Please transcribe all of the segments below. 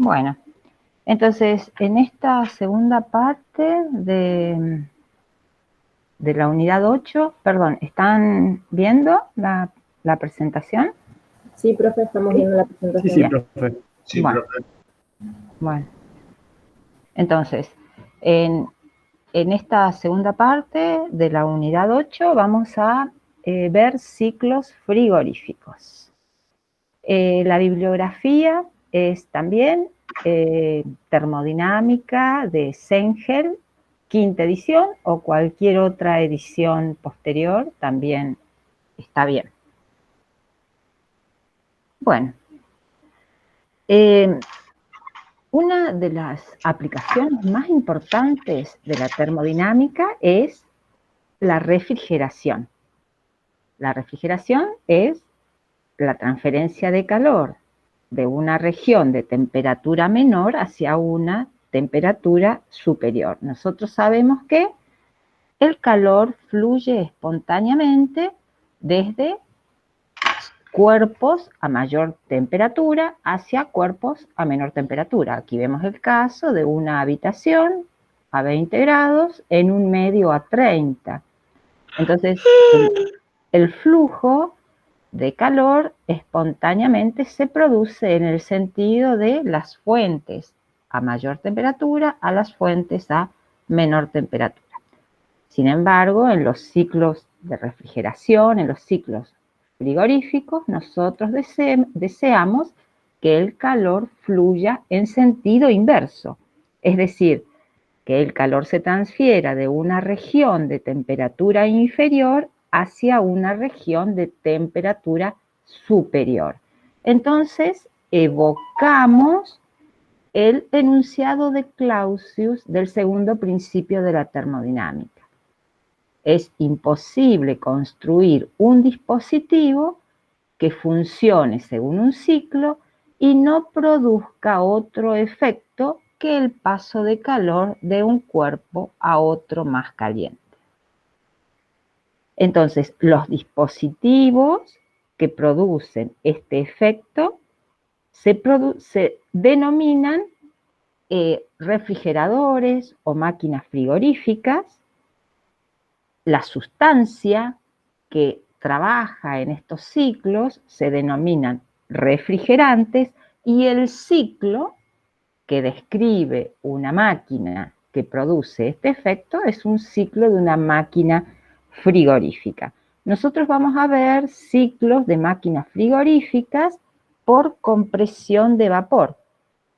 Bueno, entonces, en esta segunda parte de la unidad 8, perdón, ¿están viendo la presentación? Sí, profe, estamos viendo la presentación. Sí, profe. Sí, Bueno. profe. Bueno, entonces, en esta segunda parte de la unidad 8 vamos a ver ciclos frigoríficos. La bibliografía es también termodinámica de Sengel, quinta edición, o cualquier otra edición posterior también está bien. Bueno, una de las aplicaciones más importantes de la termodinámica es la refrigeración. La refrigeración es la transferencia de calor de una región de temperatura menor hacia una temperatura superior. Nosotros sabemos que el calor fluye espontáneamente desde cuerpos a mayor temperatura hacia cuerpos a menor temperatura. Aquí vemos el caso de una habitación a 20 grados en un medio a 30. Entonces, el flujo de calor espontáneamente se produce en el sentido de las fuentes a mayor temperatura a las fuentes a menor temperatura. Sin embargo, en los ciclos de refrigeración, en los ciclos frigoríficos, nosotros deseamos que el calor fluya en sentido inverso, es decir, que el calor se transfiera de una región de temperatura inferior hacia una región de temperatura superior. Entonces, evocamos el enunciado de Clausius del segundo principio de la termodinámica. Es imposible construir un dispositivo que funcione según un ciclo y no produzca otro efecto que el paso de calor de un cuerpo a otro más caliente. Entonces, los dispositivos que producen este efecto se denominan refrigeradores o máquinas frigoríficas. La sustancia que trabaja en estos ciclos se denominan refrigerantes y el ciclo que describe una máquina que produce este efecto es un ciclo de una máquina frigorífica. Nosotros vamos a ver ciclos de máquinas frigoríficas por compresión de vapor,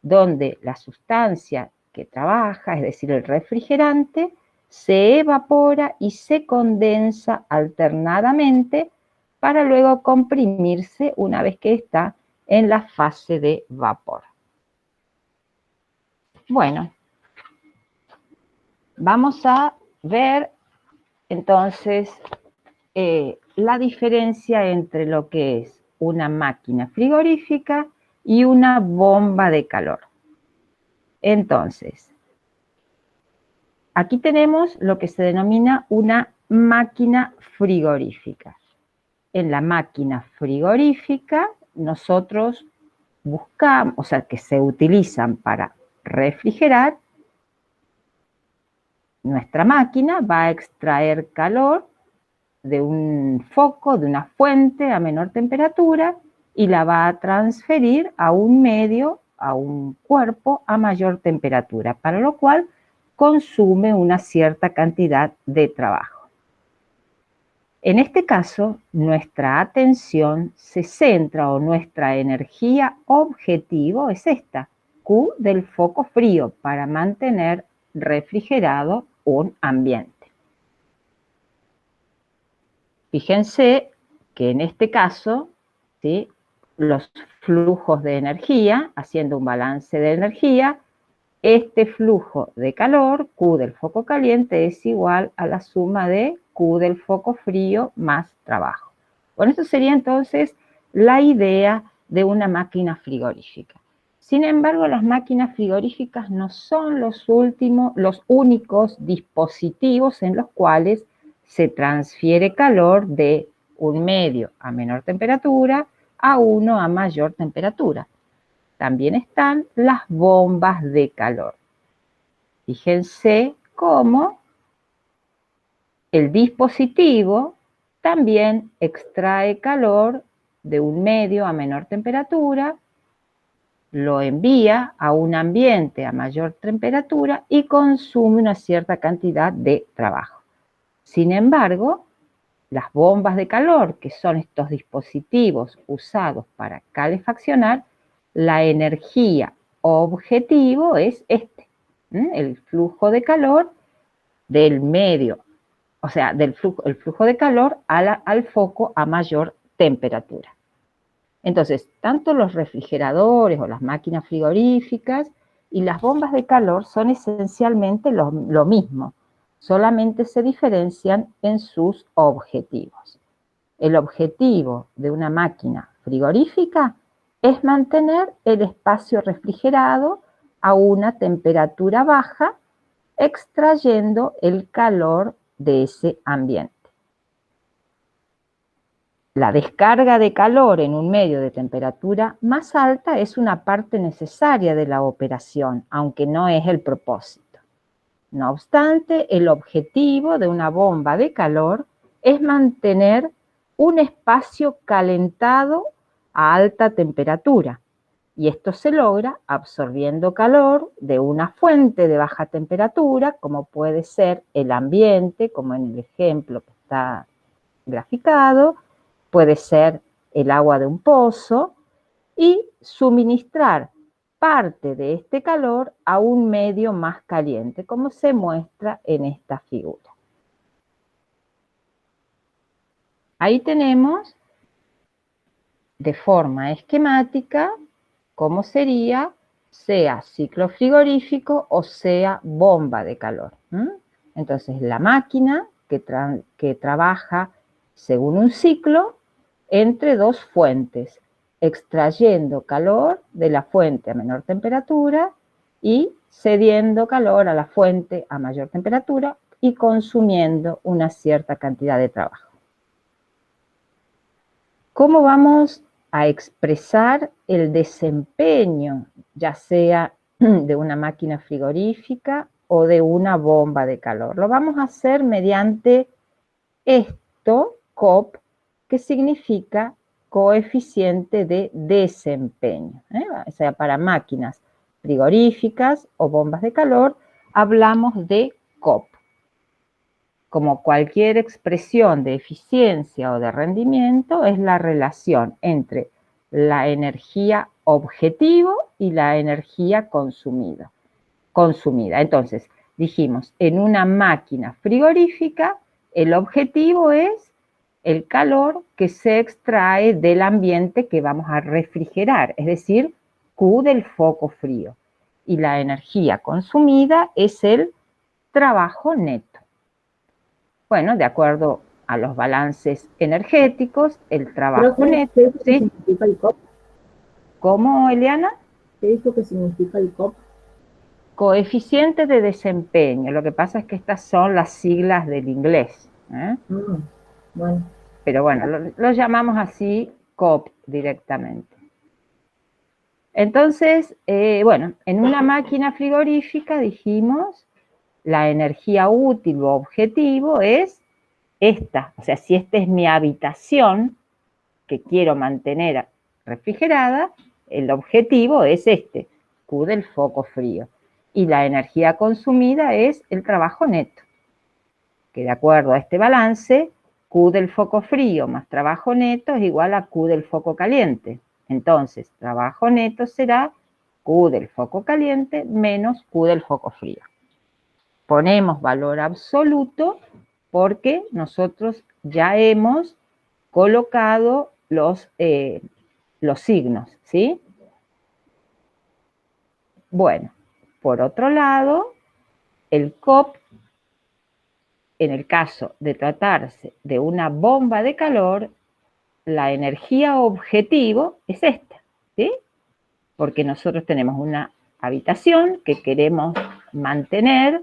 donde la sustancia que trabaja, es decir, el refrigerante, se evapora y se condensa alternadamente para luego comprimirse una vez que está en la fase de vapor. Bueno, vamos a ver entonces la diferencia entre lo que es una máquina frigorífica y una bomba de calor. Entonces, aquí tenemos lo que se denomina una máquina frigorífica. En la máquina frigorífica nosotros buscamos, o sea, que se utilizan para refrigerar, nuestra máquina va a extraer calor de un foco, de una fuente a menor temperatura y la va a transferir a un medio, a un cuerpo a mayor temperatura, para lo cual consume una cierta cantidad de trabajo. En este caso, nuestra atención se centra o nuestra energía objetivo es esta, Q del foco frío, para mantener refrigerado un ambiente. Fíjense que en este caso, ¿sí?, los flujos de energía, haciendo un balance de energía, este flujo de calor, Q del foco caliente, es igual a la suma de Q del foco frío más trabajo. Bueno, esto sería entonces la idea de una máquina frigorífica. Sin embargo, las máquinas frigoríficas no son los únicos dispositivos en los cuales se transfiere calor de un medio a menor temperatura a uno a mayor temperatura. también están las bombas de calor. Fíjense cómo el dispositivo también extrae calor de un medio a menor temperatura, lo envía a un ambiente a mayor temperatura y consume una cierta cantidad de trabajo. Sin embargo, las bombas de calor, que son estos dispositivos usados para calefaccionar, la energía objetivo es el flujo de calor del medio, o sea, el flujo de calor al foco a mayor temperatura. Entonces, tanto los refrigeradores o las máquinas frigoríficas y las bombas de calor son esencialmente lo mismo, solamente se diferencian en sus objetivos. El objetivo de una máquina frigorífica es mantener el espacio refrigerado a una temperatura baja, extrayendo el calor de ese ambiente. La descarga de calor en un medio de temperatura más alta es una parte necesaria de la operación, aunque no es el propósito. No obstante, el objetivo de una bomba de calor es mantener un espacio calentado a alta temperatura, y esto se logra absorbiendo calor de una fuente de baja temperatura, como puede ser el ambiente, como en el ejemplo que está graficado, puede ser el agua de un pozo, y suministrar parte de este calor a un medio más caliente, como se muestra en esta figura. Ahí tenemos de forma esquemática cómo sería, sea ciclo frigorífico o sea bomba de calor. Entonces, la máquina que trabaja según un ciclo entre dos fuentes, extrayendo calor de la fuente a menor temperatura y cediendo calor a la fuente a mayor temperatura y consumiendo una cierta cantidad de trabajo. ¿Cómo vamos a expresar el desempeño, ya sea de una máquina frigorífica o de una bomba de calor? Lo vamos a hacer mediante esto, COP, que significa coeficiente de desempeño. O sea, para máquinas frigoríficas o bombas de calor, hablamos de COP. Como cualquier expresión de eficiencia o de rendimiento, es la relación entre la energía objetivo y la energía consumida. Entonces, dijimos, en una máquina frigorífica, el objetivo es el calor que se extrae del ambiente que vamos a refrigerar, es decir, Q del foco frío. Y la energía consumida es el trabajo neto. Bueno, de acuerdo a los balances energéticos, el trabajo neto. ¿Qué significa el COP? ¿Cómo, Eliana? ¿Qué dijo que significa el COP? Coeficiente de desempeño. Lo que pasa es que estas son las siglas del inglés. Bueno. Pero bueno, lo llamamos así COP directamente. Entonces, bueno, en una máquina frigorífica dijimos, la energía útil o objetivo es esta. O sea, si esta es mi habitación que quiero mantener refrigerada, el objetivo es este, Q del foco frío. Y la energía consumida es el trabajo neto, que de acuerdo a este balance, Q del foco frío más trabajo neto es igual a Q del foco caliente. Entonces, trabajo neto será Q del foco caliente menos Q del foco frío. Ponemos valor absoluto porque nosotros ya hemos colocado los signos, ¿sí? Bueno, por otro lado, el COP, en el caso de tratarse de una bomba de calor, la energía objetivo es esta, ¿sí? Porque nosotros tenemos una habitación que queremos mantener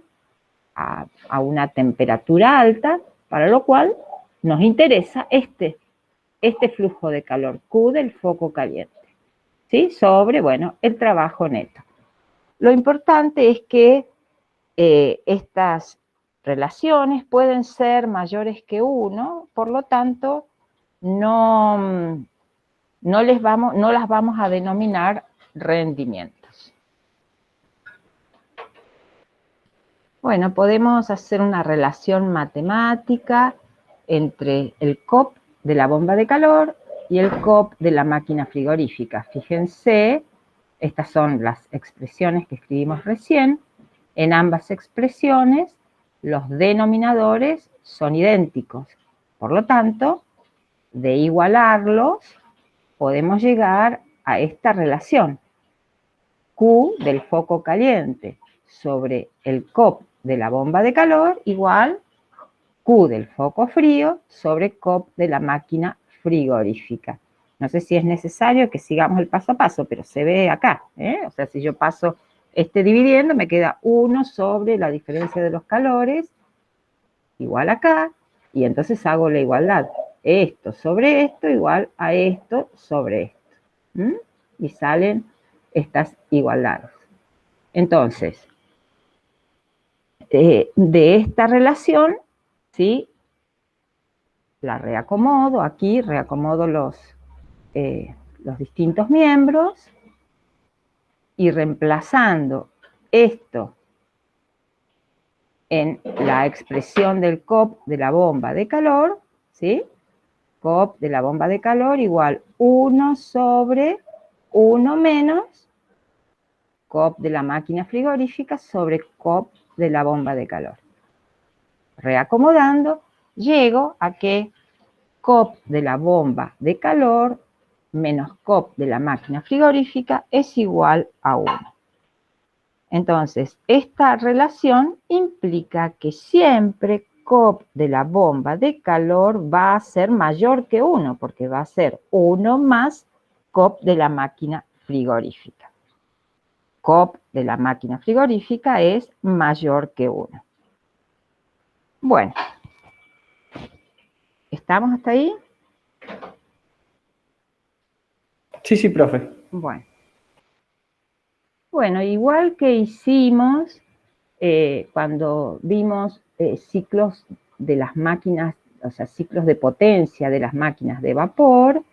a una temperatura alta, para lo cual nos interesa este flujo de calor, Q del foco caliente. ¿sí? Sobre, bueno, el trabajo neto. Lo importante es que estas relaciones pueden ser mayores que 1, por lo tanto, no las vamos a denominar rendimientos. Bueno, podemos hacer una relación matemática entre el COP de la bomba de calor y el COP de la máquina frigorífica. Fíjense, estas son las expresiones que escribimos recién. En ambas expresiones, los denominadores son idénticos. Por lo tanto, de igualarlos, podemos llegar a esta relación. Q del foco caliente sobre el COP de la bomba de calor igual Q del foco frío sobre COP de la máquina frigorífica. No sé si es necesario que sigamos el paso a paso, pero se ve acá, ¿eh? O sea, si yo paso dividiendo, me queda 1 sobre la diferencia de los calores, igual acá, y entonces hago la igualdad. Esto sobre esto igual a esto sobre esto. Y salen estas igualdades. Entonces, de esta relación, ¿sí? La reacomodo, aquí reacomodo los distintos miembros y reemplazando esto en la expresión del COP de la bomba de calor, ¿sí? COP de la bomba de calor igual 1 sobre 1 menos COP de la máquina frigorífica sobre COP de la bomba de calor. Reacomodando, llego a que COP de la bomba de calor menos COP de la máquina frigorífica es igual a 1. Entonces, esta relación implica que siempre COP de la bomba de calor va a ser mayor que 1, porque va a ser 1 más COP de la máquina frigorífica. COP de la máquina frigorífica es mayor que 1. Bueno, ¿estamos hasta ahí? Sí, sí, profe. Bueno, igual que hicimos cuando vimos ciclos de las máquinas, o sea, ciclos de potencia de las máquinas de vapor,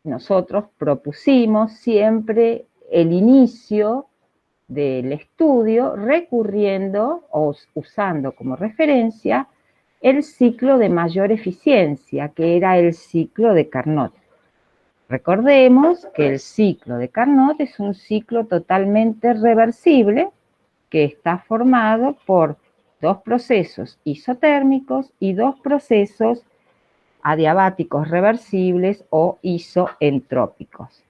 nosotros propusimos siempre el inicio del estudio recurriendo o usando como referencia el ciclo de mayor eficiencia, que era el ciclo de Carnot. Recordemos que el ciclo de Carnot es un ciclo totalmente reversible que está formado por 2 procesos isotérmicos y 2 procesos adiabáticos reversibles o isoentrópicos.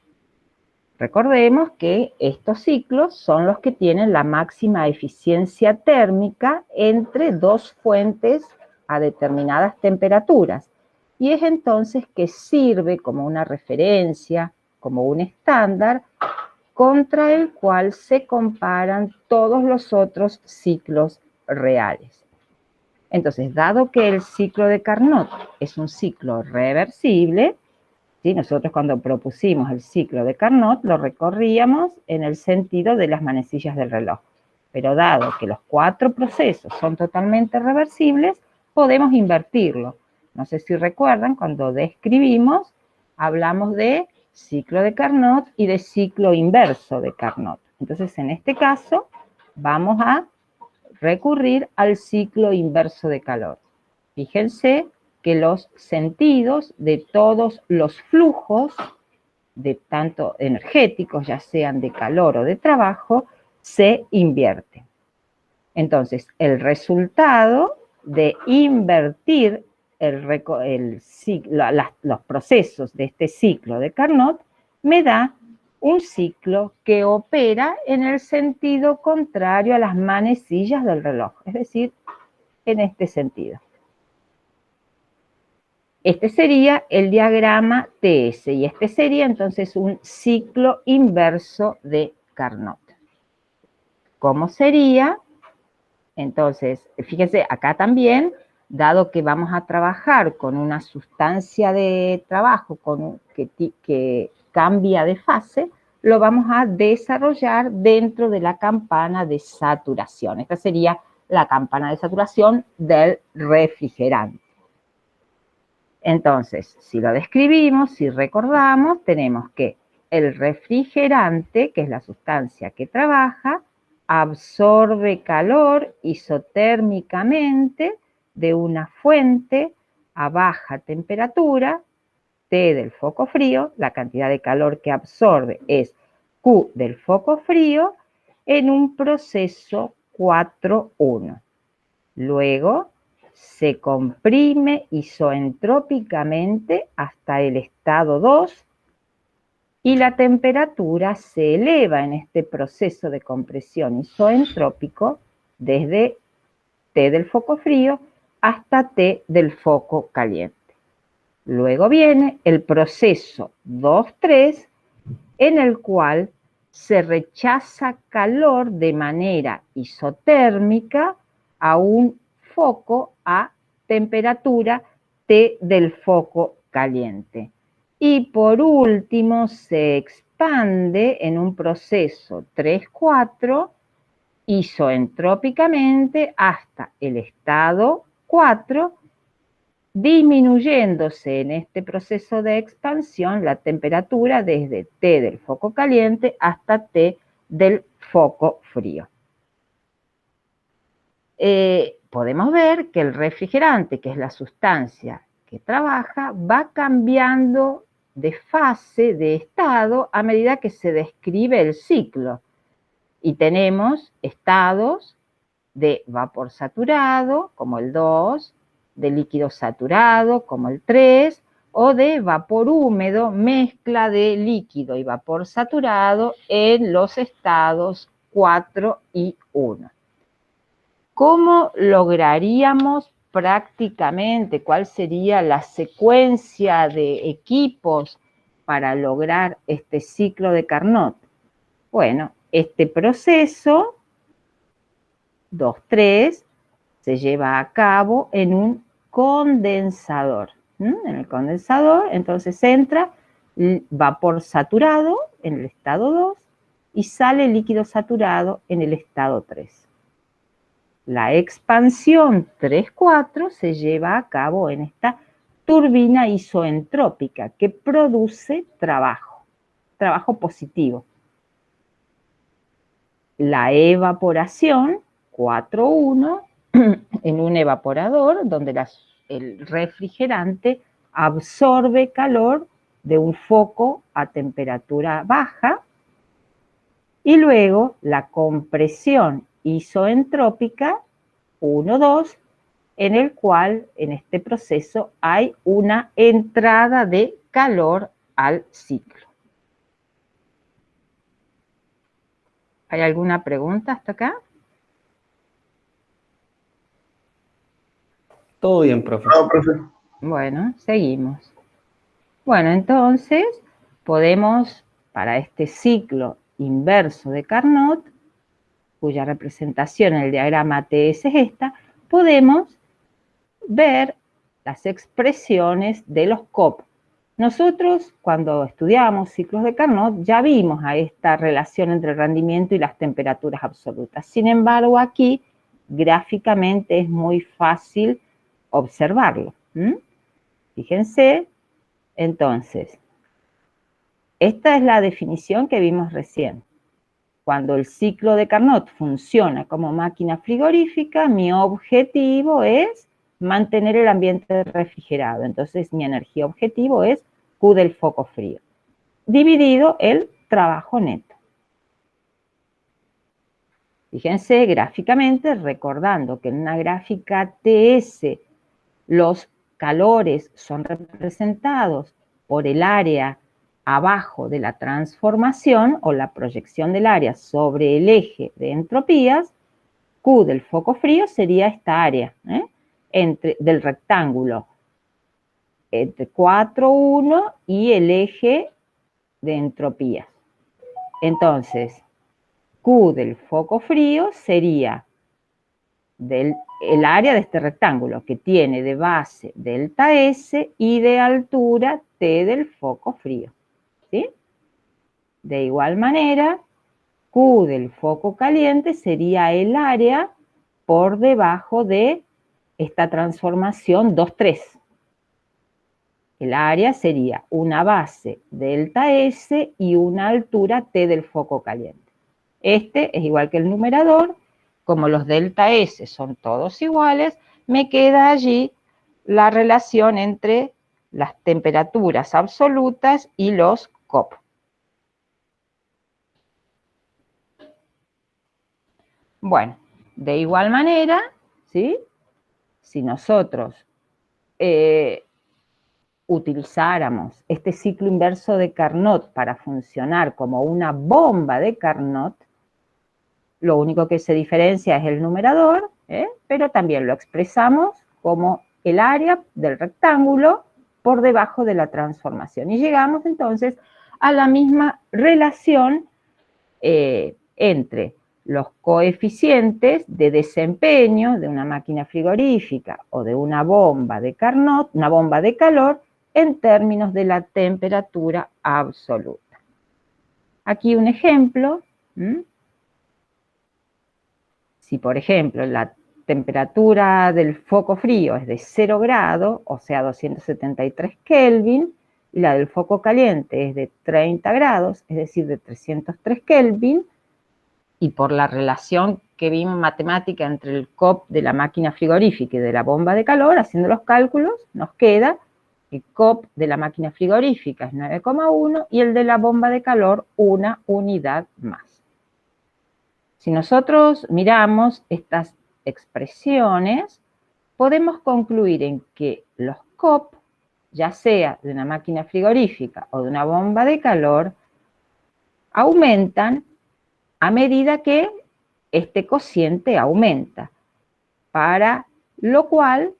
Recordemos que estos ciclos son los que tienen la máxima eficiencia térmica entre 2 fuentes a determinadas temperaturas. Y es entonces que sirve como una referencia, como un estándar, contra el cual se comparan todos los otros ciclos reales. Entonces, dado que el ciclo de Carnot es un ciclo reversible, ¿sí? Nosotros cuando propusimos el ciclo de Carnot lo recorríamos en el sentido de las manecillas del reloj. Pero dado que los 4 procesos son totalmente reversibles, podemos invertirlo. No sé si recuerdan, cuando describimos, hablamos de ciclo de Carnot y de ciclo inverso de Carnot. Entonces, en este caso, vamos a recurrir al ciclo inverso de calor. Fíjense que los sentidos de todos los flujos, de tanto energéticos, ya sean de calor o de trabajo, se invierten. Entonces, el resultado de invertir los procesos de este ciclo de Carnot me da un ciclo que opera en el sentido contrario a las manecillas del reloj, es decir, en este sentido. Este sería el diagrama TS y este sería entonces un ciclo inverso de Carnot. ¿Cómo sería? Entonces, fíjense, acá también dado que vamos a trabajar con una sustancia de trabajo que cambia de fase, lo vamos a desarrollar dentro de la campana de saturación. Esta sería la campana de saturación del refrigerante. Entonces, si lo describimos, si recordamos, tenemos que el refrigerante, que es la sustancia que trabaja, absorbe calor isotérmicamente de una fuente a baja temperatura, T del foco frío, la cantidad de calor que absorbe es Q del foco frío, en un proceso 4-1. Luego se comprime isoentrópicamente hasta el estado 2 y la temperatura se eleva en este proceso de compresión isoentrópico desde T del foco frío hasta T del foco caliente. Luego viene el proceso 2-3, en el cual se rechaza calor de manera isotérmica a un foco a temperatura T del foco caliente. Y por último se expande en un proceso 3-4 isoentrópicamente hasta el estado 4, disminuyéndose en este proceso de expansión la temperatura desde T del foco caliente hasta T del foco frío. Podemos ver que el refrigerante, que es la sustancia que trabaja, va cambiando de fase, de estado, a medida que se describe el ciclo. Y tenemos estados de vapor saturado, como el 2, de líquido saturado, como el 3, o de vapor húmedo, mezcla de líquido y vapor saturado en los estados 4 y 1. ¿Cómo lograríamos prácticamente, cuál sería la secuencia de equipos para lograr este ciclo de Carnot? Bueno, este proceso 2-3 se lleva a cabo en un condensador. En el condensador, entonces entra vapor saturado en el estado 2 y sale líquido saturado en el estado 3. La expansión 3-4 se lleva a cabo en esta turbina isoentrópica que produce trabajo positivo. La evaporación 4-1 en un evaporador donde el refrigerante absorbe calor de un foco a temperatura baja, y luego la compresión isoentrópica 1-2, en el cual en este proceso hay una entrada de calor al ciclo. ¿Hay alguna pregunta hasta acá? Todo bien, profe. No, profe. Bueno, seguimos. Bueno, entonces podemos, para este ciclo inverso de Carnot, cuya representación en el diagrama TS es esta, podemos ver las expresiones de los COP. Nosotros, cuando estudiamos ciclos de Carnot, ya vimos a esta relación entre el rendimiento y las temperaturas absolutas. Sin embargo, aquí, gráficamente, es muy fácil observarlo. Fíjense, entonces, esta es la definición que vimos recién. Cuando el ciclo de Carnot funciona como máquina frigorífica, mi objetivo es mantener el ambiente refrigerado. Entonces, mi energía objetivo es Q del foco frío, dividido el trabajo neto. Fíjense gráficamente, recordando que en una gráfica TS los calores son representados por el área abajo de la transformación o la proyección del área sobre el eje de entropías. Q del foco frío sería esta área del rectángulo entre 4,1 y el eje de entropías. Entonces, Q del foco frío sería del el área de este rectángulo, que tiene de base delta S y de altura T del foco frío, ¿sí? De igual manera, Q del foco caliente sería el área por debajo de esta transformación 2,3. El área sería una base delta S y una altura T del foco caliente. Este es igual que el numerador. Como los delta S son todos iguales, me queda allí la relación entre las temperaturas absolutas y los COP. Bueno, de igual manera, ¿sí? Si nosotros utilizáramos este ciclo inverso de Carnot para funcionar como una bomba de Carnot, lo único que se diferencia es el numerador, pero también lo expresamos como el área del rectángulo por debajo de la transformación. Y llegamos entonces a la misma relación entre los coeficientes de desempeño de una máquina frigorífica o de una bomba de Carnot, una bomba de calor, en términos de la temperatura absoluta. Aquí un ejemplo. Si, por ejemplo, la temperatura del foco frío es de 0 grados, o sea, 273 Kelvin, y la del foco caliente es de 30 grados, es decir, de 303 Kelvin, y por la relación que vimos matemática entre el COP de la máquina frigorífica y de la bomba de calor, haciendo los cálculos, nos queda que el COP de la máquina frigorífica es 9,1 y el de la bomba de calor una unidad más. Si nosotros miramos estas expresiones, podemos concluir en que los COP, ya sea de una máquina frigorífica o de una bomba de calor, aumentan a medida que este cociente aumenta, para lo cual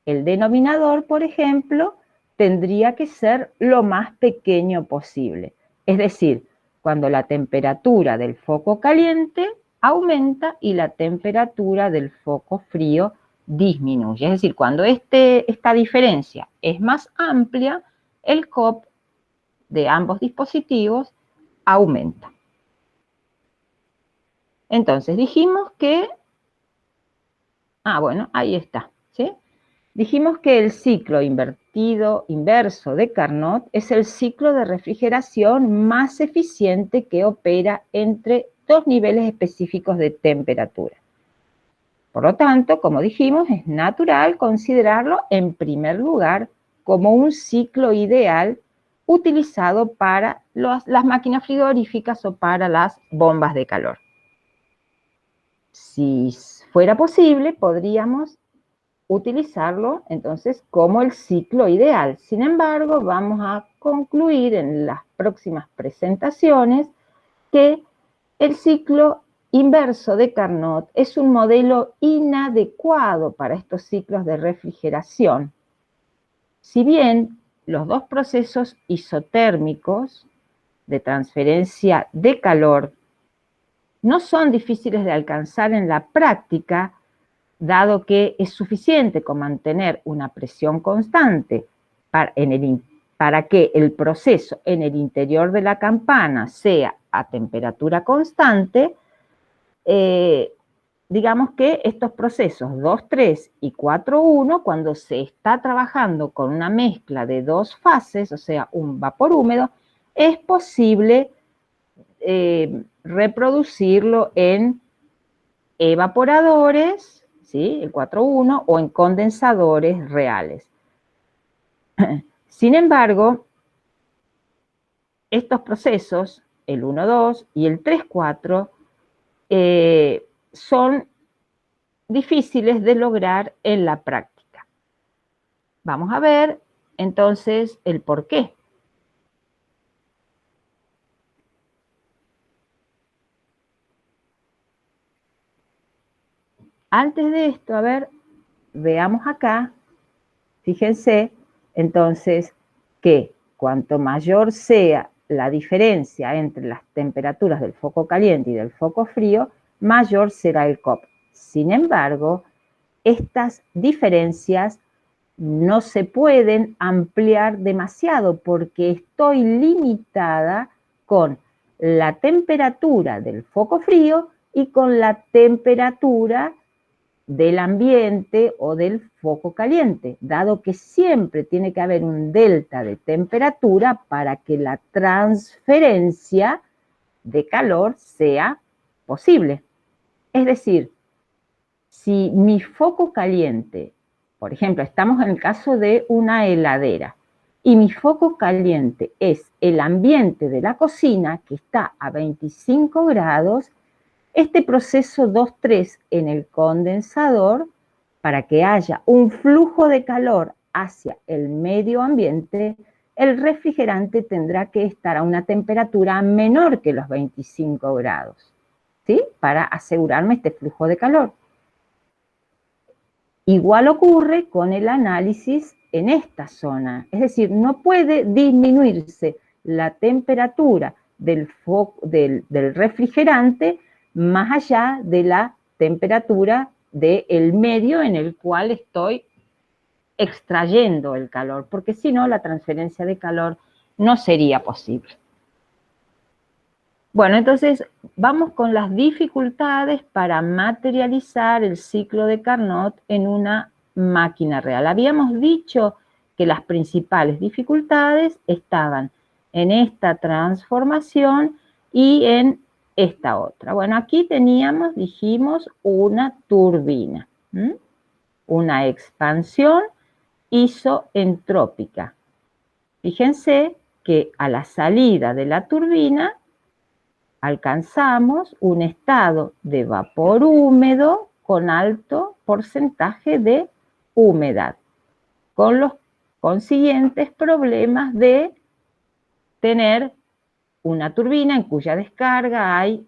el denominador, por ejemplo, tendría que ser lo más pequeño posible. Es decir, cuando la temperatura del foco caliente aumenta y la temperatura del foco frío disminuye. Es decir, cuando esta diferencia es más amplia, el COP de ambos dispositivos aumenta. Entonces dijimos que, bueno, ahí está, ¿sí? Dijimos que el ciclo inverso de Carnot es el ciclo de refrigeración más eficiente que opera entre dos niveles específicos de temperatura. Por lo tanto, como dijimos, es natural considerarlo en primer lugar como un ciclo ideal utilizado para las máquinas frigoríficas o para las bombas de calor. Si fuera posible, podríamos utilizarlo entonces como el ciclo ideal. Sin embargo, vamos a concluir en las próximas presentaciones que el ciclo inverso de Carnot es un modelo inadecuado para estos ciclos de refrigeración. Si bien los dos procesos isotérmicos de transferencia de calor no son difíciles de alcanzar en la práctica, dado que es suficiente con mantener una presión constante para que el proceso en el interior de la campana sea a temperatura constante, digamos que estos procesos 2,3 y 4,1, cuando se está trabajando con una mezcla de dos fases, o sea, un vapor húmedo, es posible reproducirlo en evaporadores, ¿sí? El 4,1, o en condensadores reales. Sin embargo, estos procesos, el 1,2 y el 3,4, son difíciles de lograr en la práctica. Vamos a ver entonces el por qué. Antes de esto, a ver, veamos acá, fíjense, entonces, que cuanto mayor sea la diferencia entre las temperaturas del foco caliente y del foco frío, mayor será el COP. Sin embargo, estas diferencias no se pueden ampliar demasiado porque estoy limitada con la temperatura del foco frío y con la temperatura del ambiente o del foco caliente, dado que siempre tiene que haber un delta de temperatura para que la transferencia de calor sea posible. Es decir, si mi foco caliente, por ejemplo, estamos en el caso de una heladera, y mi foco caliente es el ambiente de la cocina, que está a 25 grados, este proceso 2-3 en el condensador, para que haya un flujo de calor hacia el medio ambiente, el refrigerante tendrá que estar a una temperatura menor que los 25 grados, ¿sí? Para asegurarme este flujo de calor. Igual ocurre con el análisis en esta zona, es decir, no puede disminuirse la temperatura del refrigerante más allá de la temperatura del medio en el cual estoy extrayendo el calor, porque si no, la transferencia de calor no sería posible. Bueno, entonces vamos con las dificultades para materializar el ciclo de Carnot en una máquina real. Habíamos dicho que las principales dificultades estaban en esta transformación y en esta otra. Bueno, aquí teníamos, dijimos, una turbina, una expansión isoentrópica. Fíjense que a la salida de la turbina alcanzamos un estado de vapor húmedo con alto porcentaje de humedad, con los consiguientes problemas de tener una turbina en cuya descarga hay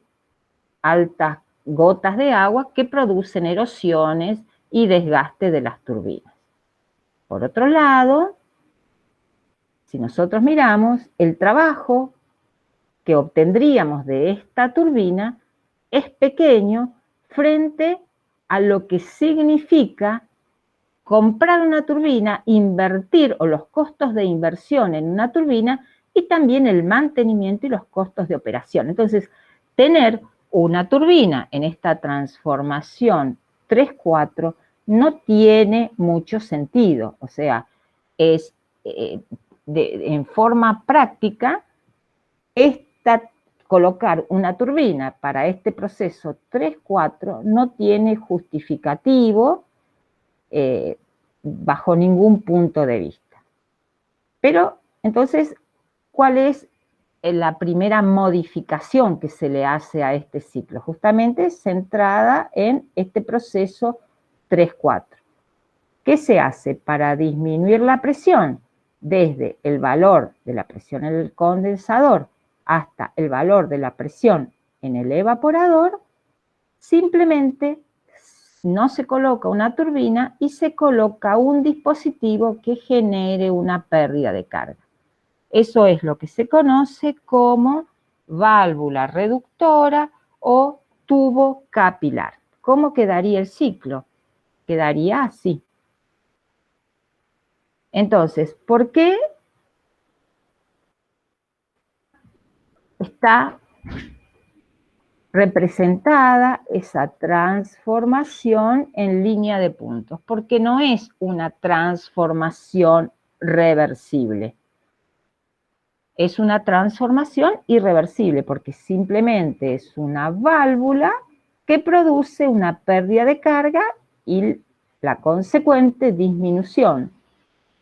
altas gotas de agua que producen erosiones y desgaste de las turbinas. Por otro lado, si nosotros miramos, el trabajo que obtendríamos de esta turbina es pequeño frente a lo que significa comprar una turbina, invertir o los costos de inversión en una turbina y también el mantenimiento y los costos de operación. Entonces, tener una turbina en esta transformación 3-4 no tiene mucho sentido. O sea, es en forma práctica, colocar una turbina para este proceso 3-4 no tiene justificativo bajo ningún punto de vista. Pero, entonces, ¿cuál es la primera modificación que se le hace a este ciclo? Justamente centrada en este proceso 3-4. ¿Qué se hace para disminuir la presión? Desde el valor de la presión en el condensador hasta el valor de la presión en el evaporador, simplemente no se coloca una turbina y se coloca un dispositivo que genere una pérdida de carga. Eso es lo que se conoce como válvula reductora o tubo capilar. ¿Cómo quedaría el ciclo? Quedaría así. Entonces, ¿por qué está representada esa transformación en línea de puntos? Porque no es una transformación reversible. Es una transformación irreversible porque simplemente es una válvula que produce una pérdida de carga y la consecuente disminución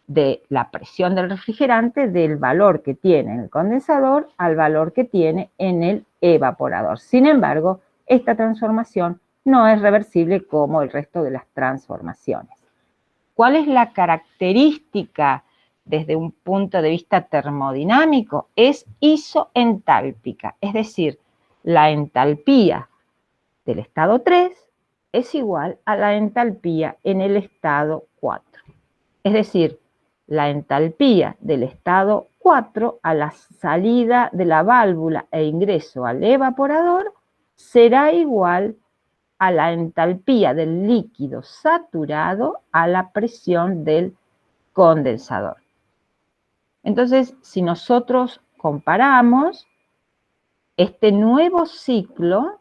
de la presión del refrigerante del valor que tiene en el condensador al valor que tiene en el evaporador. Sin embargo, esta transformación no es reversible como el resto de las transformaciones. ¿Cuál es la característica desde un punto de vista termodinámico? Es isoentálpica, es decir, la entalpía del estado 3 es igual a la entalpía en el estado 4. Es decir, la entalpía del estado 4 a la salida de la válvula e ingreso al evaporador será igual a la entalpía del líquido saturado a la presión del condensador. Entonces, si nosotros comparamos este nuevo ciclo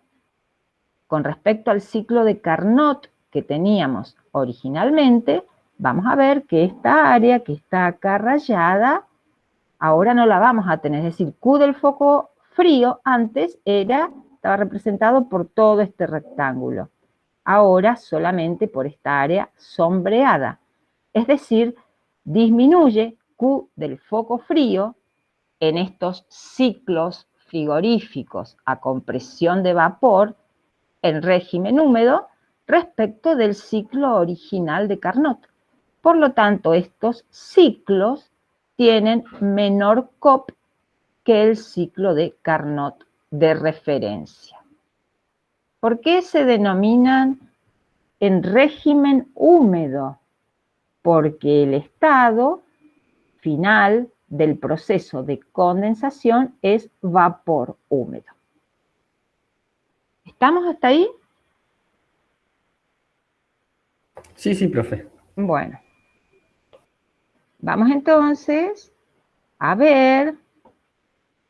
con respecto al ciclo de Carnot que teníamos originalmente, vamos a ver que esta área que está acá rayada, ahora no la vamos a tener. Es decir, Q del foco frío antes estaba representado por todo este rectángulo. Ahora solamente por esta área sombreada. Es decir, disminuye Q del foco frío en estos ciclos frigoríficos a compresión de vapor en régimen húmedo respecto del ciclo original de Carnot. Por lo tanto, estos ciclos tienen menor COP que el ciclo de Carnot de referencia. ¿Por qué se denominan en régimen húmedo? Porque el estado final del proceso de condensación es vapor húmedo. ¿Estamos hasta ahí? Sí, sí, profe. Bueno, vamos entonces a ver,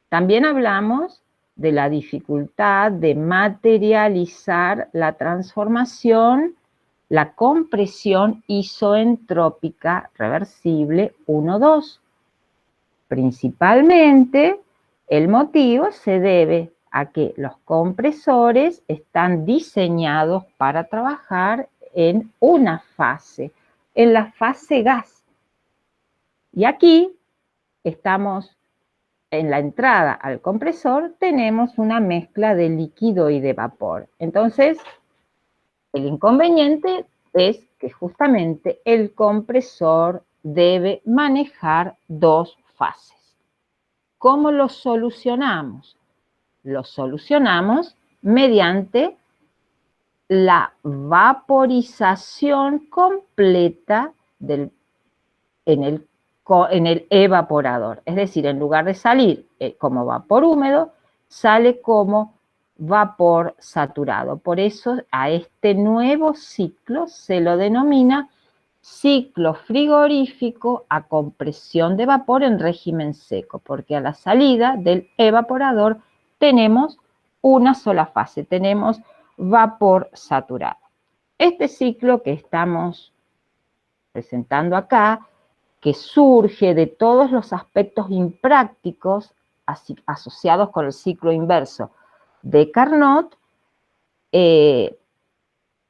también hablamos de la dificultad de materializar la transformación, la compresión isoentrópica reversible 1,2. Principalmente, el motivo se debe a que los compresores están diseñados para trabajar en una fase, en la fase gas. Y aquí estamos en la entrada al compresor, tenemos una mezcla de líquido y de vapor. Entonces, el inconveniente es que justamente el compresor debe manejar dos fases. ¿Cómo lo solucionamos? Lo solucionamos mediante la vaporización completa en el evaporador. Es decir, en lugar de salir como vapor húmedo, sale como vapor saturado. Por eso a este nuevo ciclo se lo denomina ciclo frigorífico a compresión de vapor en régimen seco, porque a la salida del evaporador tenemos una sola fase, tenemos vapor saturado. Este ciclo que estamos presentando acá, que surge de todos los aspectos imprácticos asociados con el ciclo inverso de Carnot,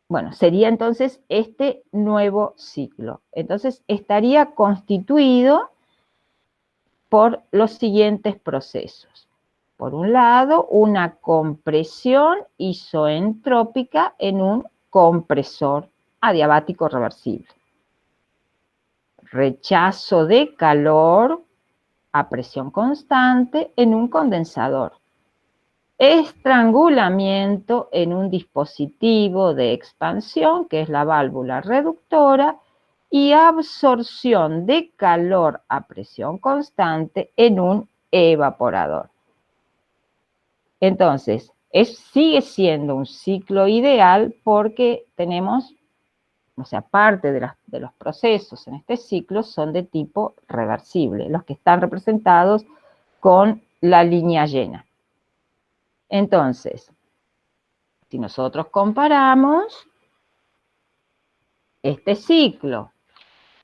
bueno, sería entonces este nuevo ciclo. Entonces estaría constituido por los siguientes procesos. Por un lado, una compresión isoentrópica en un compresor adiabático reversible. Rechazo de calor a presión constante en un condensador. Estrangulamiento en un dispositivo de expansión, que es la válvula reductora, y absorción de calor a presión constante en un evaporador. Entonces, sigue siendo un ciclo ideal porque tenemos, o sea, parte de los procesos en este ciclo son de tipo reversible, los que están representados con la línea llena. Entonces, si nosotros comparamos este ciclo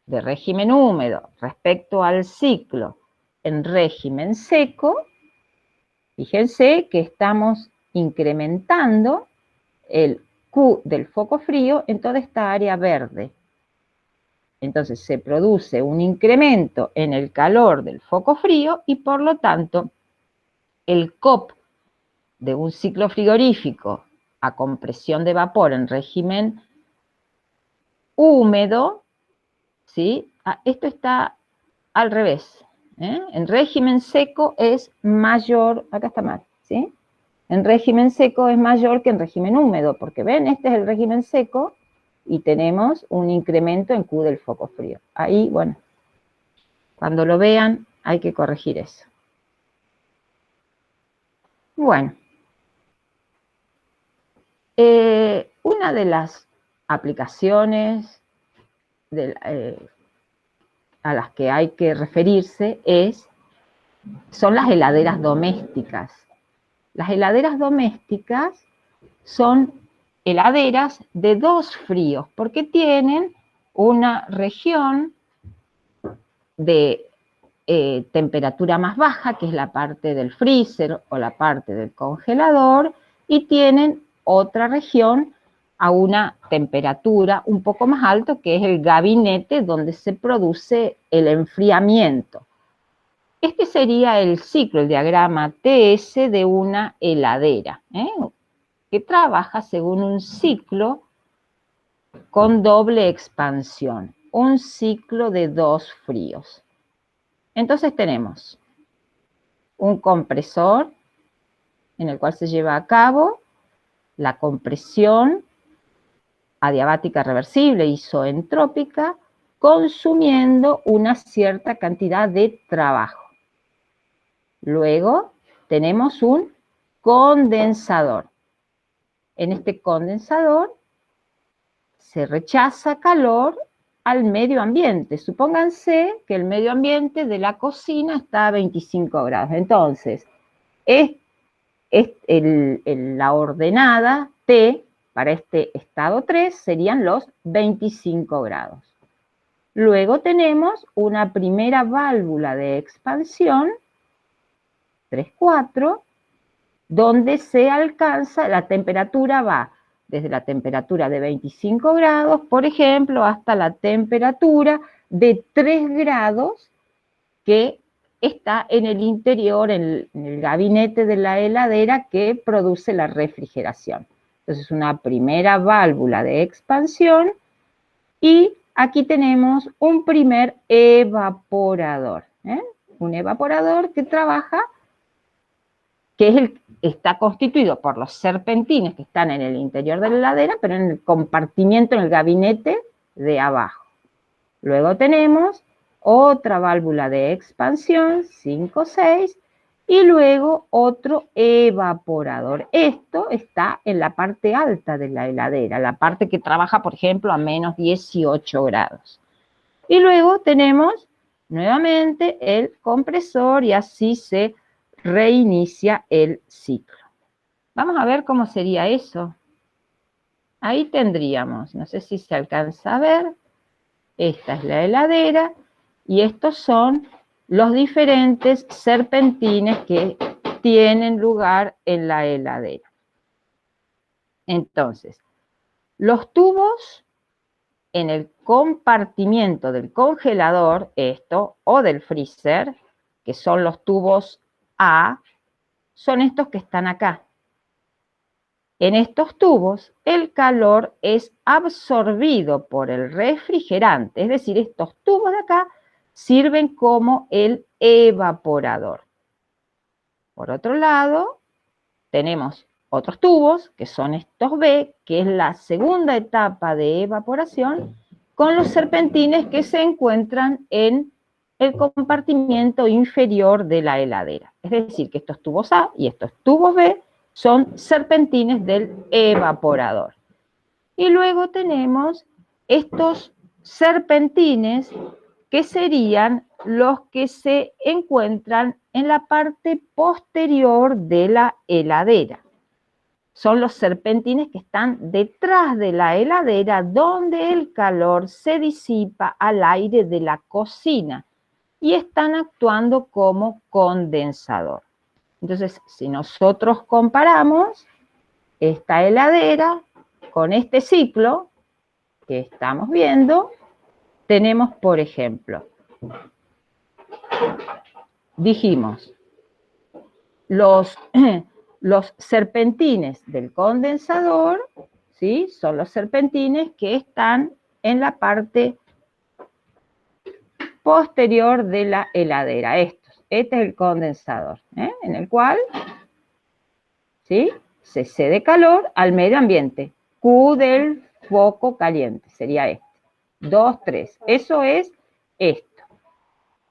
de régimen húmedo respecto al ciclo en régimen seco, fíjense que estamos incrementando el Q del foco frío en toda esta área verde. Entonces se produce un incremento en el calor del foco frío y por lo tanto el COP de un ciclo frigorífico a compresión de vapor en régimen húmedo, ¿sí? Esto está al revés. En régimen seco es mayor, acá está mal, ¿sí? En régimen seco es mayor que en régimen húmedo, porque ven, este es el régimen seco y tenemos un incremento en Q del foco frío. Ahí, bueno, cuando lo vean hay que corregir eso. Bueno. una de las aplicaciones a las que hay que referirse son las heladeras domésticas. Las heladeras domésticas son heladeras de dos fríos, porque tienen una región de temperatura más baja, que es la parte del freezer o la parte del congelador, y tienen otra región a una temperatura un poco más alta, que es el gabinete donde se produce el enfriamiento. Este sería el ciclo, el diagrama TS de una heladera, que trabaja según un ciclo con doble expansión, un ciclo de dos fríos. Entonces tenemos un compresor en el cual se lleva a cabo la compresión adiabática reversible isoentrópica, consumiendo una cierta cantidad de trabajo. Luego tenemos un condensador. En este condensador se rechaza calor al medio ambiente. Supónganse que el medio ambiente de la cocina está a 25 grados. Entonces, la ordenada T para este estado 3 serían los 25 grados. Luego tenemos una primera válvula de expansión, 3,4, donde se alcanza, la temperatura va desde la temperatura de 25 grados, por ejemplo, hasta la temperatura de 3 grados que está en el interior, en el gabinete de la heladera que produce la refrigeración. Entonces, una primera válvula de expansión y aquí tenemos un primer evaporador. Un evaporador que trabaja, que está constituido por los serpentines que están en el interior de la heladera, pero en el compartimiento, en el gabinete de abajo. Luego tenemos otra válvula de expansión, 5,6, y luego otro evaporador. Esto está en la parte alta de la heladera, la parte que trabaja, por ejemplo, a menos 18 grados. Y luego tenemos nuevamente el compresor y así se reinicia el ciclo. Vamos a ver cómo sería eso. Ahí tendríamos, no sé si se alcanza a ver, esta es la heladera y estos son los diferentes serpentines que tienen lugar en la heladera. Entonces, los tubos en el compartimiento del congelador, o del freezer, que son los tubos A, son estos que están acá. En estos tubos, el calor es absorbido por el refrigerante, es decir, estos tubos de acá sirven como el evaporador. Por otro lado, tenemos otros tubos, que son estos B, que es la segunda etapa de evaporación, con los serpentines que se encuentran en el compartimiento inferior de la heladera. Es decir, que estos tubos A y estos tubos B son serpentines del evaporador. Y luego tenemos estos serpentines que serían los que se encuentran en la parte posterior de la heladera. Son los serpentines que están detrás de la heladera donde el calor se disipa al aire de la cocina y están actuando como condensador. Entonces, si nosotros comparamos esta heladera con este ciclo que estamos viendo, tenemos, por ejemplo, dijimos, los serpentines del condensador, ¿sí? Son los serpentines que están en la parte posterior de la heladera. Este es el condensador, en el cual, ¿sí?, se cede calor al medio ambiente. Q del foco caliente, sería este. 2, 3. Eso es esto.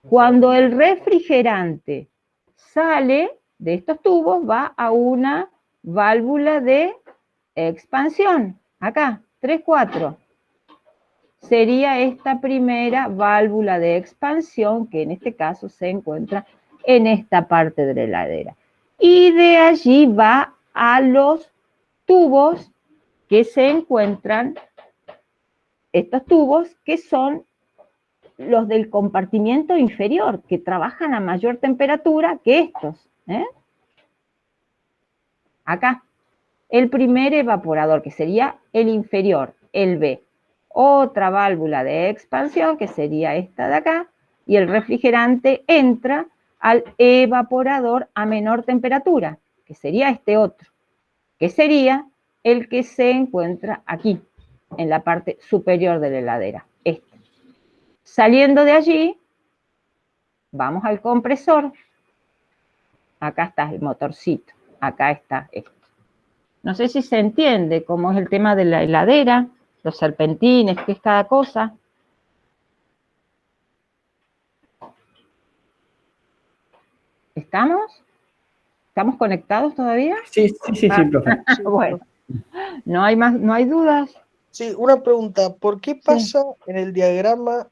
Cuando el refrigerante sale de estos tubos, va a una válvula de expansión. Acá, 3, 4. Sería esta primera válvula de expansión, que en este caso se encuentra en esta parte de la heladera. Y de allí va a los tubos que se encuentran, estos tubos que son los del compartimiento inferior, que trabajan a mayor temperatura que estos. Acá, el primer evaporador, que sería el inferior, el B. Otra válvula de expansión, que sería esta de acá, y el refrigerante entra al evaporador a menor temperatura, que sería este otro, que sería el que se encuentra aquí, en la parte superior de la heladera, este. Saliendo de allí, vamos al compresor. Acá está el motorcito, acá está esto. No sé si se entiende cómo es el tema de la heladera, los serpentines, qué es cada cosa. ¿Estamos? ¿Estamos conectados todavía? Sí, profe. Bueno, no hay más, no hay dudas. Sí, una pregunta. ¿Por qué pasa en el diagrama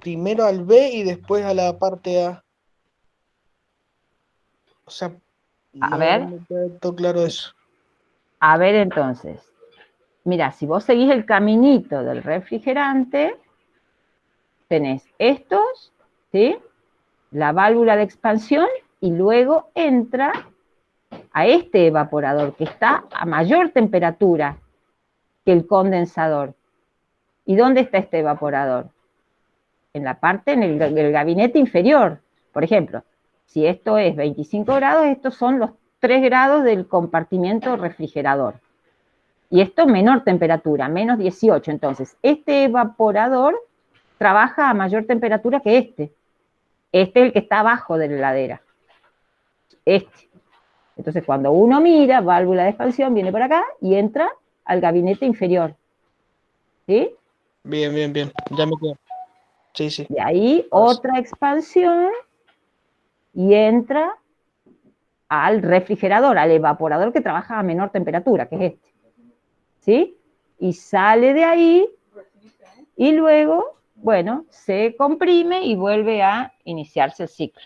primero al B y después a la parte A? O sea, A ver. No me queda todo claro eso. A ver, entonces. Mira, si vos seguís el caminito del refrigerante, tenés estos, ¿sí? La válvula de expansión, y luego entra a este evaporador que está a mayor temperatura que el condensador. ¿Y dónde está este evaporador? En la parte, en el gabinete inferior. Por ejemplo, si esto es 25 grados, estos son los 3 grados del compartimiento refrigerador. Y esto menor temperatura, menos 18. Entonces, este evaporador trabaja a mayor temperatura que este. Este es el que está abajo de la heladera. Este. Entonces, cuando uno mira, válvula de expansión viene por acá y entra al gabinete inferior. ¿Sí? Bien. Ya me quedo. Sí. Y ahí otra expansión y entra al refrigerador, al evaporador que trabaja a menor temperatura, que es este. ¿Sí? Y sale de ahí y luego, bueno, se comprime y vuelve a iniciarse el ciclo.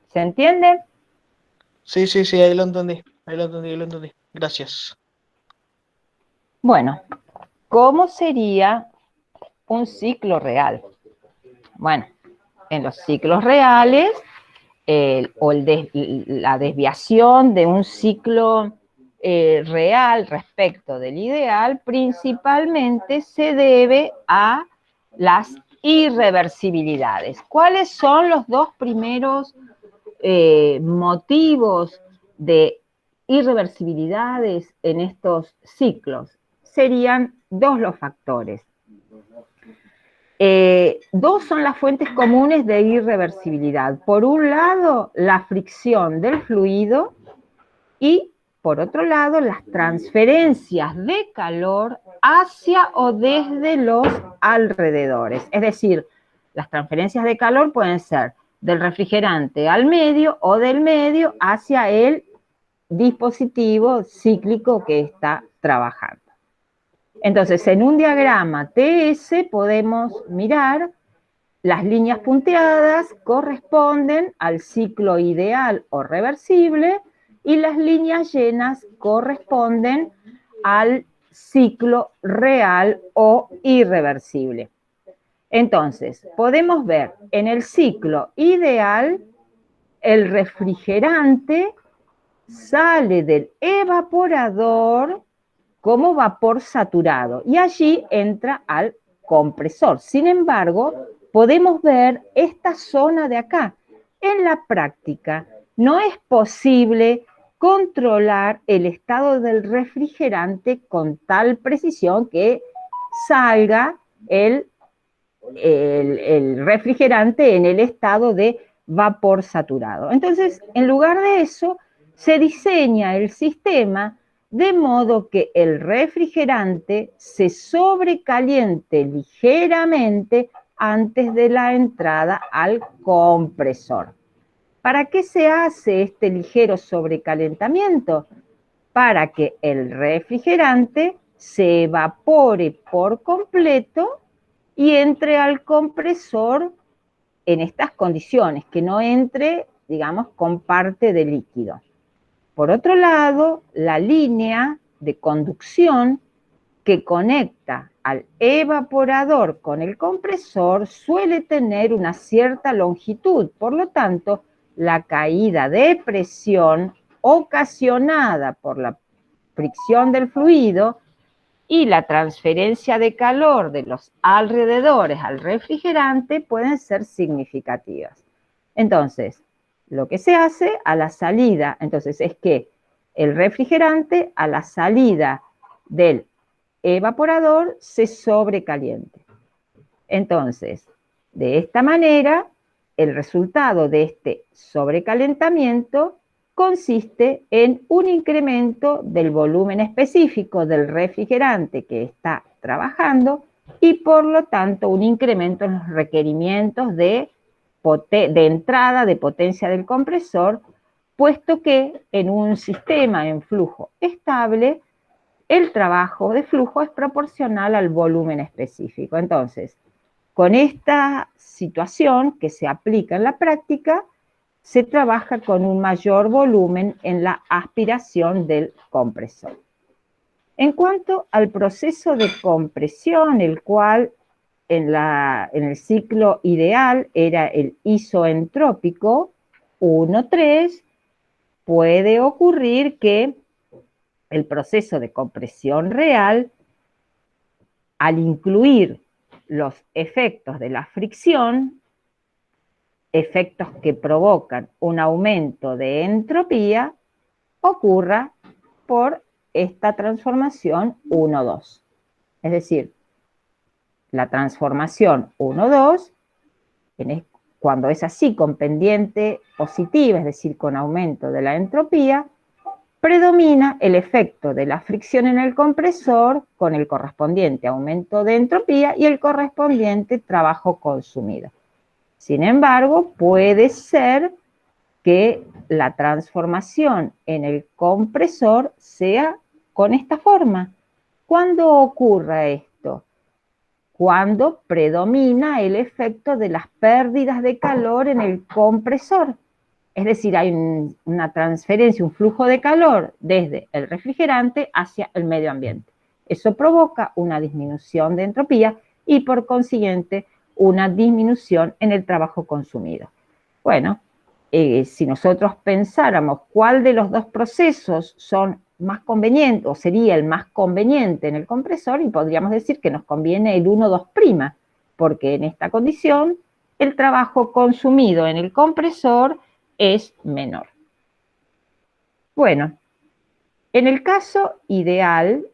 ¿Se entiende? Sí, ahí lo entendí. Gracias. Bueno, ¿cómo sería un ciclo real? Bueno, en los ciclos reales, la desviación de un ciclo real respecto del ideal principalmente se debe a las irreversibilidades. ¿Cuáles son los dos primeros motivos de irreversibilidades en estos ciclos? Serían dos los factores. Dos son las fuentes comunes de irreversibilidad. Por un lado, la fricción del fluido y, por otro lado, las transferencias de calor hacia o desde los alrededores. Es decir, las transferencias de calor pueden ser del refrigerante al medio o del medio hacia el dispositivo cíclico que está trabajando. Entonces, en un diagrama TS podemos mirar las líneas punteadas corresponden al ciclo ideal o reversible y las líneas llenas corresponden al ciclo real o irreversible. Entonces, podemos ver en el ciclo ideal, el refrigerante sale del evaporador como vapor saturado y allí entra al compresor. Sin embargo, podemos ver esta zona de acá. En la práctica, no es posible controlar el estado del refrigerante con tal precisión que salga el refrigerante en el estado de vapor saturado. Entonces, en lugar de eso, se diseña el sistema de modo que el refrigerante se sobrecaliente ligeramente antes de la entrada al compresor. ¿Para qué se hace este ligero sobrecalentamiento? Para que el refrigerante se evapore por completo y entre al compresor en estas condiciones, que no entre, digamos, con parte de líquido. Por otro lado, la línea de conducción que conecta al evaporador con el compresor suele tener una cierta longitud, por lo tanto, la caída de presión ocasionada por la fricción del fluido y la transferencia de calor de los alrededores al refrigerante pueden ser significativas. Entonces, lo que se hace a la salida, entonces, es que el refrigerante a la salida del evaporador se sobrecaliente. Entonces, de esta manera, el resultado de este sobrecalentamiento consiste en un incremento del volumen específico del refrigerante que está trabajando y por lo tanto un incremento en los requerimientos de entrada de potencia del compresor, puesto que en un sistema en flujo estable, el trabajo de flujo es proporcional al volumen específico. Entonces, con esta situación que se aplica en la práctica, se trabaja con un mayor volumen en la aspiración del compresor. En cuanto al proceso de compresión, el cual en el ciclo ideal era el isoentrópico 1,3, puede ocurrir que el proceso de compresión real, al incluir los efectos de la fricción, efectos que provocan un aumento de entropía, ocurra por esta transformación 1,2. Es decir, la transformación 1,2, cuando es así con pendiente positiva, es decir, con aumento de la entropía, predomina el efecto de la fricción en el compresor con el correspondiente aumento de entropía y el correspondiente trabajo consumido. Sin embargo, puede ser que la transformación en el compresor sea con esta forma. ¿Cuándo ocurra esto? Cuando predomina el efecto de las pérdidas de calor en el compresor. Es decir, hay una transferencia, un flujo de calor desde el refrigerante hacia el medio ambiente. Eso provoca una disminución de entropía y por consiguiente una disminución en el trabajo consumido. Bueno, si nosotros pensáramos cuál de los dos procesos son más convenientes o sería el más conveniente en el compresor, y podríamos decir que nos conviene el 1,2', porque en esta condición el trabajo consumido en el compresor es menor. Bueno, en el caso ideal,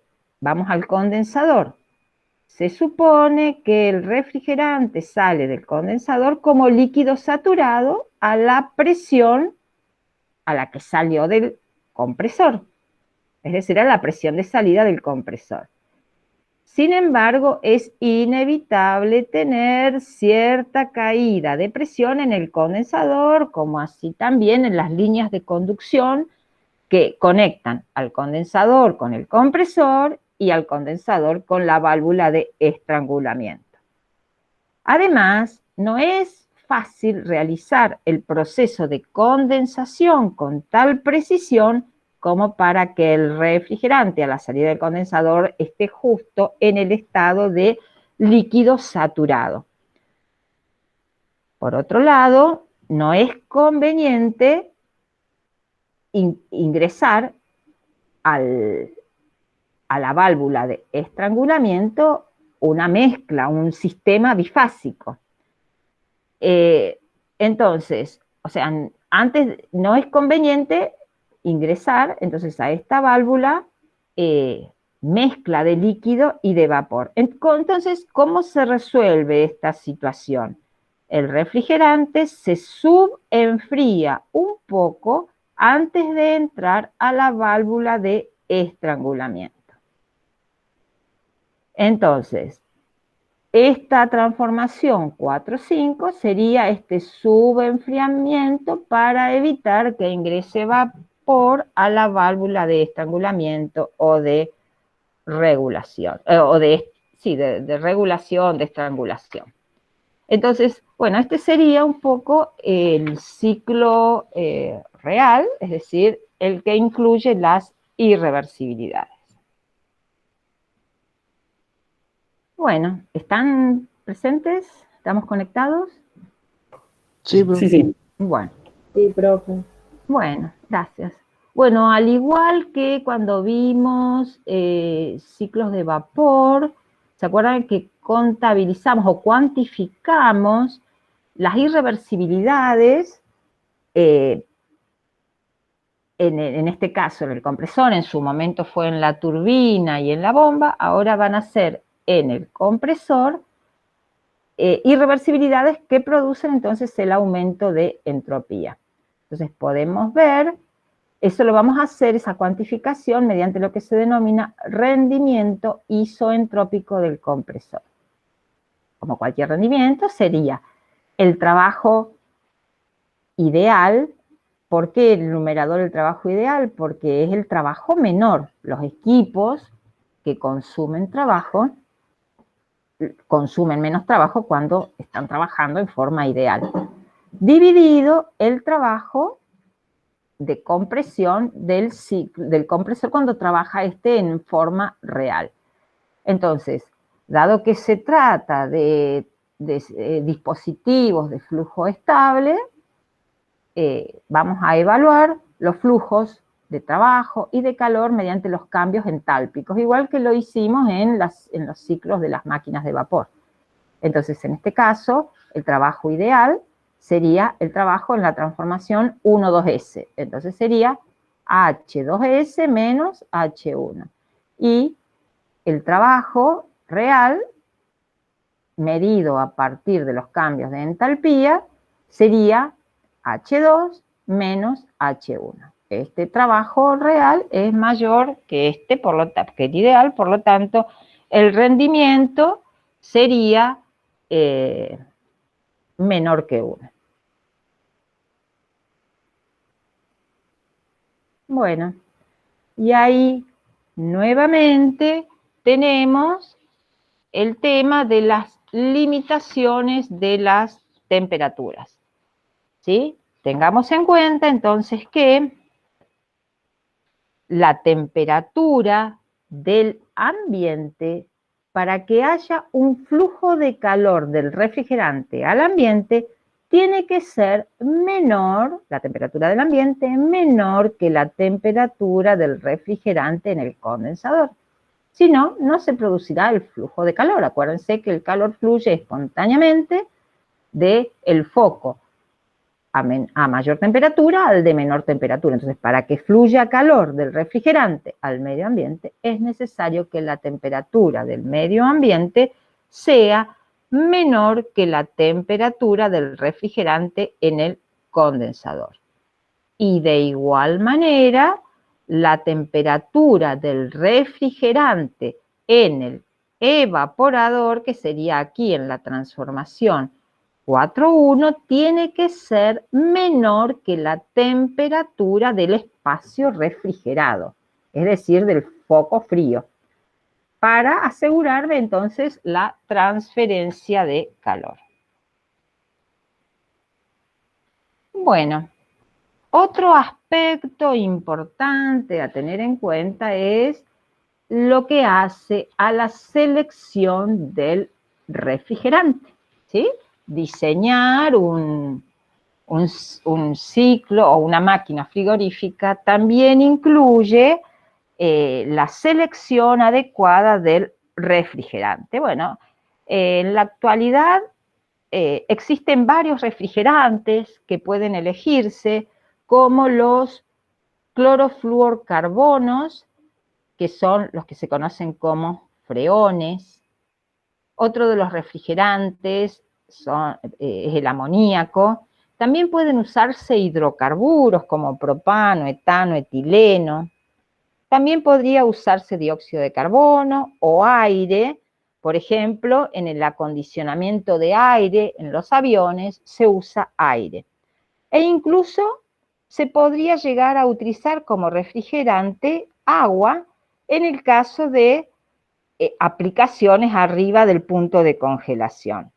vamos al condensador. Se supone que el refrigerante sale del condensador como líquido saturado a la presión a la que salió del compresor, es decir, a la presión de salida del compresor. Sin embargo, es inevitable tener cierta caída de presión en el condensador, como así también en las líneas de conducción que conectan al condensador con el compresor y al condensador con la válvula de estrangulamiento. Además, no es fácil realizar el proceso de condensación con tal precisión como para que el refrigerante a la salida del condensador esté justo en el estado de líquido saturado. Por otro lado, no es conveniente ingresar a la válvula de estrangulamiento una mezcla, un sistema bifásico. Entonces, o sea, antes no es conveniente ingresar entonces a esta válvula mezcla de líquido y de vapor. Entonces, ¿cómo se resuelve esta situación? El refrigerante se subenfría un poco antes de entrar a la válvula de estrangulamiento. Entonces, esta transformación 4,5 sería este subenfriamiento para evitar que ingrese vapor a la válvula de estrangulamiento o de regulación, de regulación, de estrangulación. Entonces, bueno, este sería un poco el ciclo real, es decir, el que incluye las irreversibilidades. Bueno, ¿están presentes? ¿Estamos conectados? Sí, profe. Sí, sí. Bueno. Sí, profe. Bueno, gracias. Bueno, al igual que cuando vimos ciclos de vapor, ¿se acuerdan que contabilizamos o cuantificamos las irreversibilidades? En este caso, en el compresor, en su momento fue en la turbina y en la bomba, ahora van a ser en el compresor irreversibilidades que producen entonces el aumento de entropía. Entonces podemos ver, eso lo vamos a hacer, esa cuantificación, mediante lo que se denomina rendimiento isoentrópico del compresor. Como cualquier rendimiento, sería el trabajo ideal. ¿Por qué el numerador el trabajo ideal? Porque es el trabajo menor. Los equipos que consumen trabajo consumen menos trabajo cuando están trabajando en forma ideal. Dividido el trabajo de compresión del compresor cuando trabaja en forma real. Entonces, dado que se trata de dispositivos de flujo estable, vamos a evaluar los flujos de trabajo y de calor mediante los cambios entálpicos, igual que lo hicimos en los ciclos de las máquinas de vapor. Entonces, en este caso, el trabajo ideal sería el trabajo en la transformación 1,2S. Entonces sería H2S menos H1. Y el trabajo real, medido a partir de los cambios de entalpía, sería H2 menos H1. Este trabajo real es mayor que que el ideal, por lo tanto, el rendimiento sería menor que 1. Bueno, y ahí nuevamente tenemos el tema de las limitaciones de las temperaturas. ¿Sí? Tengamos en cuenta entonces que la temperatura del ambiente, para que haya un flujo de calor del refrigerante al ambiente, tiene que ser menor, la temperatura del ambiente, menor que la temperatura del refrigerante en el condensador. Si no, no se producirá el flujo de calor. Acuérdense que el calor fluye espontáneamente del foco a mayor temperatura al de menor temperatura. Entonces, para que fluya calor del refrigerante al medio ambiente, es necesario que la temperatura del medio ambiente sea menor que la temperatura del refrigerante en el condensador. Y de igual manera, la temperatura del refrigerante en el evaporador, que sería aquí en la transformación 4,1, tiene que ser menor que la temperatura del espacio refrigerado, es decir, del foco frío, para asegurarme entonces la transferencia de calor. Bueno, otro aspecto importante a tener en cuenta es lo que hace a la selección del refrigerante, ¿sí? Diseñar un ciclo o una máquina frigorífica también incluye la selección adecuada del refrigerante. Bueno, en la actualidad existen varios refrigerantes que pueden elegirse, como los clorofluorcarbonos, que son los que se conocen como freones. Otro de los refrigerantes es el amoníaco. También pueden usarse hidrocarburos como propano, etano, etileno. También podría usarse dióxido de carbono o aire. Por ejemplo, en el acondicionamiento de aire en los aviones se usa aire. E incluso se podría llegar a utilizar como refrigerante agua en el caso de aplicaciones arriba del punto de congelación.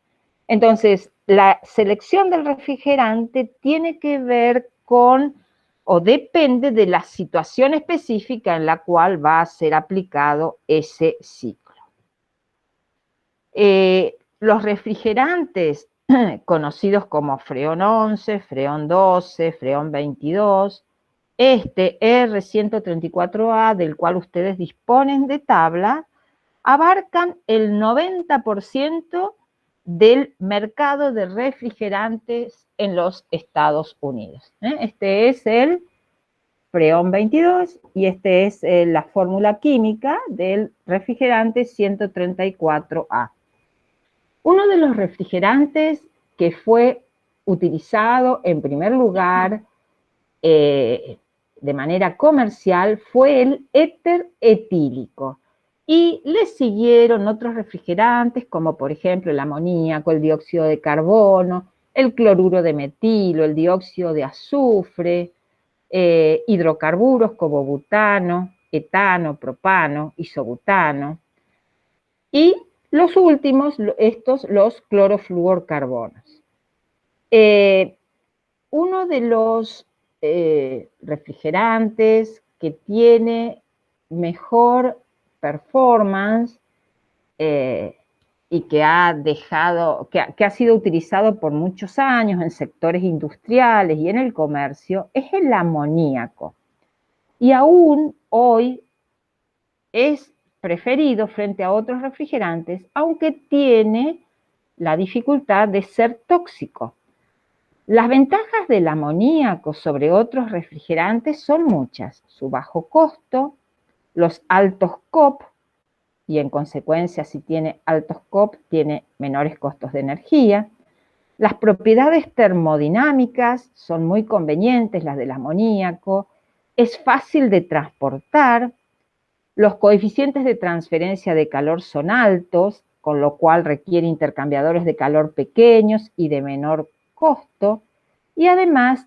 Entonces, la selección del refrigerante tiene que ver con o depende de la situación específica en la cual va a ser aplicado ese ciclo. Los refrigerantes conocidos como Freon 11, Freon 12, Freon 22, este R134A, del cual ustedes disponen de tabla, abarcan el 90% del mercado de refrigerantes en los Estados Unidos. Este es el Freon 22 y este es la fórmula química del refrigerante 134A. Uno de los refrigerantes que fue utilizado en primer lugar de manera comercial fue el éter etílico. Y le siguieron otros refrigerantes como por ejemplo el amoníaco, el dióxido de carbono, el cloruro de metilo, el dióxido de azufre, hidrocarburos como butano, etano, propano, isobutano. Y los últimos, los clorofluorcarbonos. Uno de los refrigerantes que tiene mejor performance y que ha sido utilizado por muchos años en sectores industriales y en el comercio es el amoníaco. Y aún hoy es preferido frente a otros refrigerantes, aunque tiene la dificultad de ser tóxico. Las ventajas del amoníaco sobre otros refrigerantes son muchas: su bajo costo, los altos COP, y en consecuencia si tiene altos COP tiene menores costos de energía. Las propiedades termodinámicas son muy convenientes, las del amoníaco, es fácil de transportar, los coeficientes de transferencia de calor son altos, con lo cual requiere intercambiadores de calor pequeños y de menor costo, y además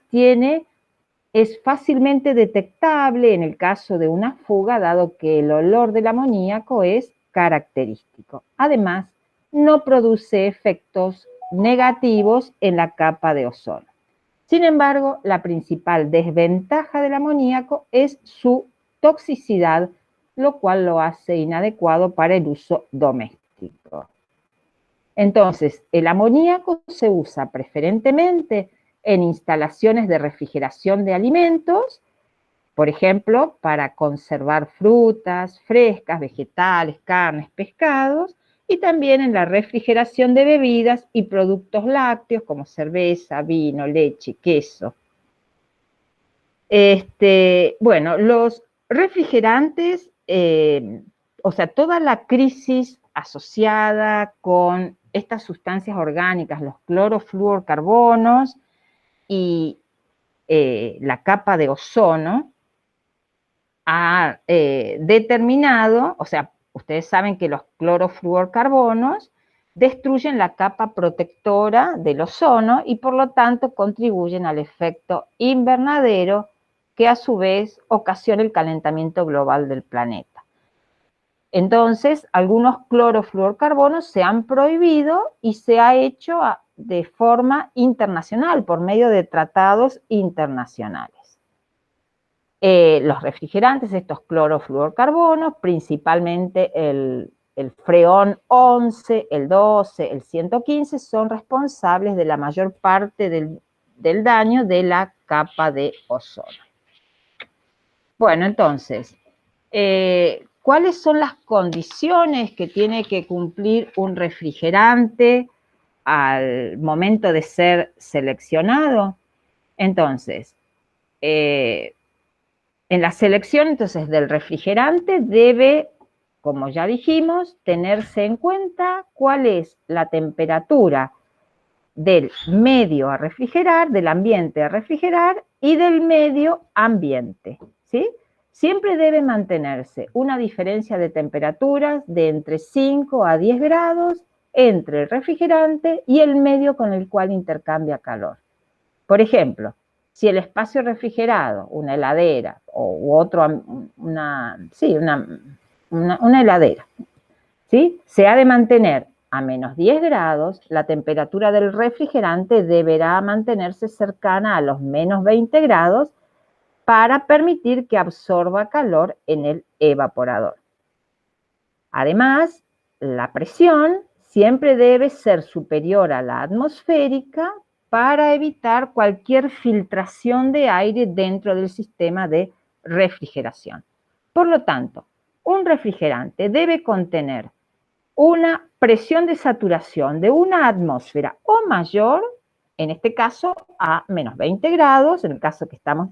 es fácilmente detectable en el caso de una fuga, dado que el olor del amoníaco es característico. Además, no produce efectos negativos en la capa de ozono. Sin embargo, la principal desventaja del amoníaco es su toxicidad, lo cual lo hace inadecuado para el uso doméstico. Entonces, el amoníaco se usa preferentemente en instalaciones de refrigeración de alimentos, por ejemplo, para conservar frutas frescas, vegetales, carnes, pescados, y también en la refrigeración de bebidas y productos lácteos como cerveza, vino, leche, queso. Bueno, los refrigerantes, o sea, toda la crisis asociada con estas sustancias orgánicas, los clorofluorcarbonos y la capa de ozono, ha determinado, o sea, ustedes saben que los clorofluorcarbonos destruyen la capa protectora del ozono y por lo tanto contribuyen al efecto invernadero que a su vez ocasiona el calentamiento global del planeta. Entonces, algunos clorofluorcarbonos se han prohibido y se ha hecho de forma internacional, por medio de tratados internacionales. Los refrigerantes, estos clorofluorcarbonos, principalmente el Freon 11, el 12, el 115, son responsables de la mayor parte del daño de la capa de ozono. Bueno, entonces, ¿cuáles son las condiciones que tiene que cumplir un refrigerante al momento de ser seleccionado? Entonces, en la selección entonces del refrigerante debe, como ya dijimos, tenerse en cuenta cuál es la temperatura del medio a refrigerar, del ambiente a refrigerar y del medio ambiente, ¿sí? Siempre debe mantenerse una diferencia de temperaturas de entre 5 a 10 grados entre el refrigerante y el medio con el cual intercambia calor. Por ejemplo, si el espacio refrigerado, una heladera una heladera, ¿sí? Se ha de mantener a menos 10 grados, la temperatura del refrigerante deberá mantenerse cercana a los menos 20 grados para permitir que absorba calor en el evaporador. Además, la presión siempre debe ser superior a la atmosférica para evitar cualquier filtración de aire dentro del sistema de refrigeración. Por lo tanto, un refrigerante debe contener una presión de saturación de una atmósfera o mayor, en este caso a menos 20 grados, en el caso que estamos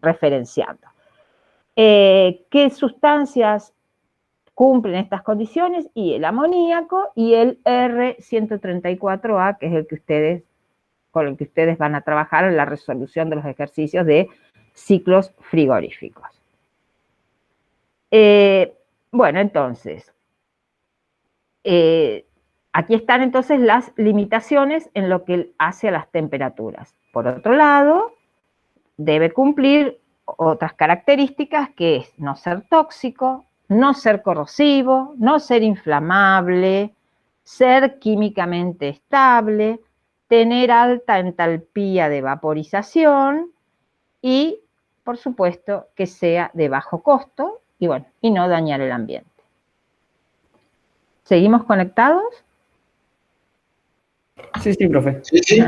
referenciando. ¿Qué sustancias cumplen estas condiciones? Y el amoníaco y el R134A, que es el que con el que ustedes van a trabajar en la resolución de los ejercicios de ciclos frigoríficos. Bueno, entonces, aquí están entonces las limitaciones en lo que hace a las temperaturas. Por otro lado, debe cumplir otras características, que es no ser tóxico, no ser corrosivo, no ser inflamable, ser químicamente estable, tener alta entalpía de vaporización y, por supuesto, que sea de bajo costo y, bueno, y no dañar el ambiente. ¿Seguimos conectados? Sí, sí, profe. Sí, sí.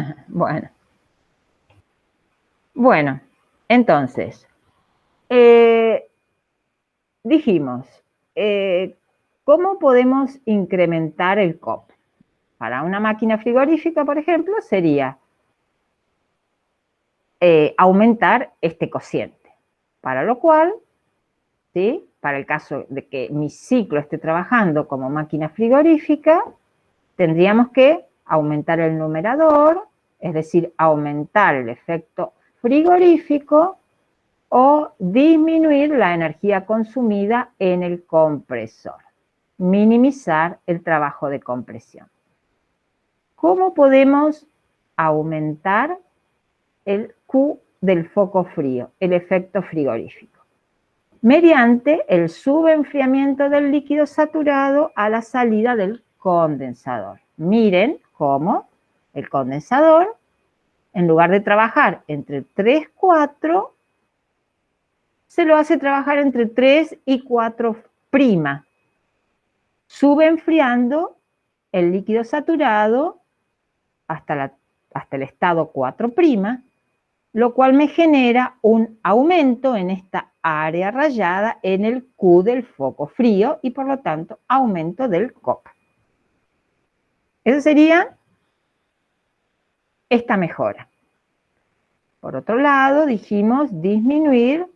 Bueno, entonces, dijimos, ¿cómo podemos incrementar el COP? Para una máquina frigorífica, por ejemplo, sería aumentar este cociente, para lo cual, ¿sí? Para el caso de que mi ciclo esté trabajando como máquina frigorífica, tendríamos que aumentar el numerador, es decir, aumentar el efecto frigorífico o disminuir la energía consumida en el compresor, minimizar el trabajo de compresión. ¿Cómo podemos aumentar el Q del foco frío, el efecto frigorífico? Mediante el subenfriamiento del líquido saturado a la salida del condensador. Miren cómo el condensador, en lugar de trabajar entre 3, 4, se lo hace trabajar entre 3 y 4', subenfriando el líquido saturado hasta el estado 4', lo cual me genera un aumento en esta área rayada en el Q del foco frío y por lo tanto aumento del COP. Eso sería esta mejora. Por otro lado, dijimos disminuir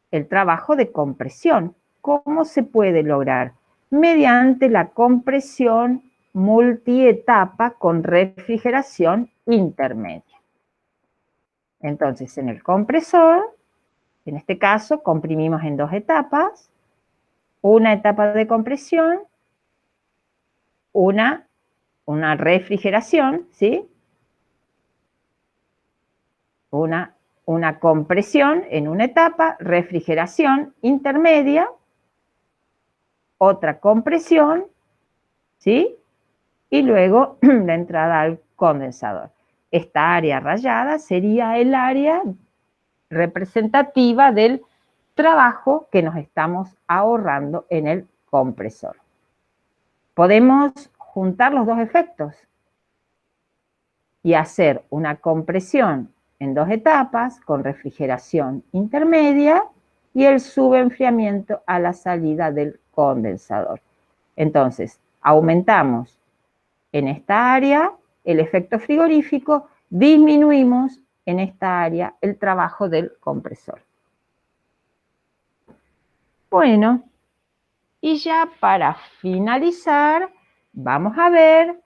el trabajo de compresión. ¿Cómo se puede lograr? Mediante la compresión multietapa con refrigeración intermedia. Entonces, en el compresor, en este caso, comprimimos en 2 etapas. Una etapa de compresión, una refrigeración, ¿sí? Una compresión en una etapa, refrigeración intermedia, otra compresión, ¿sí? Y luego la entrada al condensador. Esta área rayada sería el área representativa del trabajo que nos estamos ahorrando en el compresor. Podemos juntar los dos efectos y hacer una compresión en 2 etapas con refrigeración intermedia y el subenfriamiento a la salida del condensador. Entonces, aumentamos en esta área el efecto frigorífico, disminuimos en esta área el trabajo del compresor. Bueno, y ya para finalizar, vamos a ver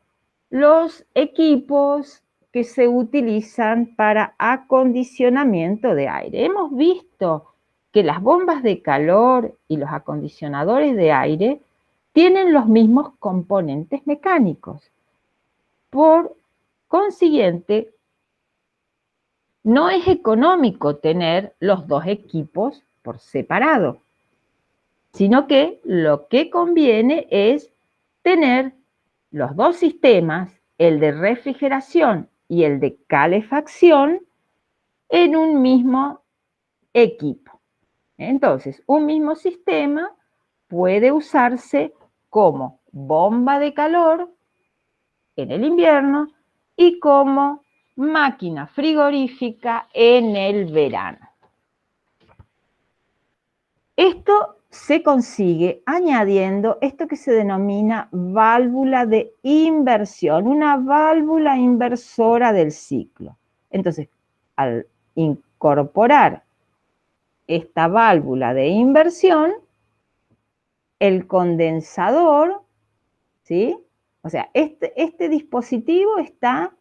los equipos que se utilizan para acondicionamiento de aire. Hemos visto que las bombas de calor y los acondicionadores de aire tienen los mismos componentes mecánicos. Por consiguiente, no es económico tener los dos equipos por separado. sino que lo que conviene es tener los dos sistemas, el de refrigeración y el de calefacción, en un mismo equipo. Entonces, un mismo sistema puede usarse como bomba de calor en el invierno y como máquina frigorífica en el verano. Esto se consigue añadiendo esto que se denomina válvula de inversión, una válvula inversora del ciclo. Entonces, al incorporar esta válvula de inversión, el condensador, ¿sí? O sea, este dispositivo está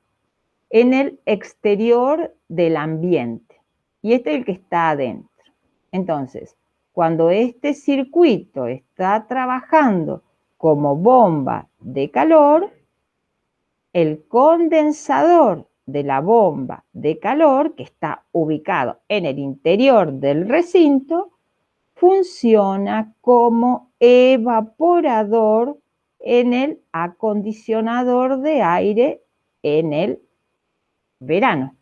en el exterior del ambiente y este es el que está adentro. Entonces, cuando este circuito está trabajando como bomba de calor, el condensador de la bomba de calor, que está ubicado en el interior del recinto, funciona como evaporador en el acondicionador de aire en el verano.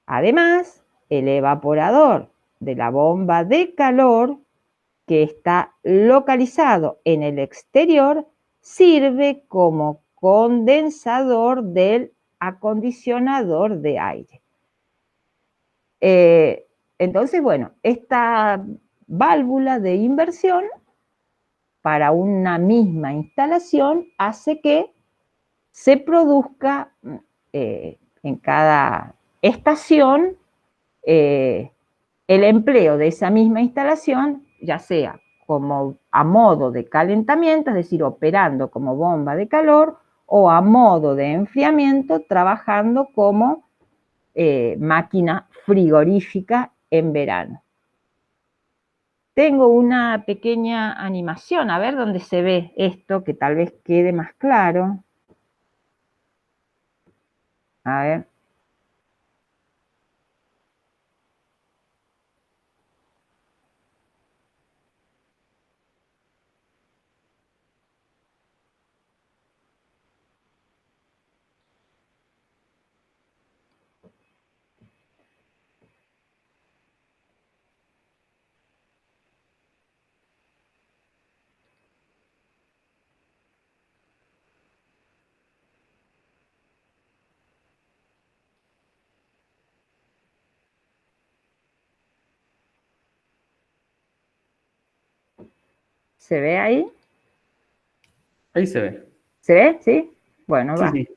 Además, el evaporador de la bomba de calor, que está localizado en el exterior, sirve como condensador del acondicionador de aire. Entonces, bueno, esta válvula de inversión para una misma instalación hace que se produzca en cada estación el empleo de esa misma instalación, ya sea como a modo de calentamiento, es decir, operando como bomba de calor, o a modo de enfriamiento, trabajando como máquina frigorífica en verano. Tengo una pequeña animación, a ver dónde se ve esto, que tal vez quede más claro. A ver. ¿Se ve ahí? Ahí se ve. ¿Se ve? ¿Sí? Bueno, Sí, va. sí.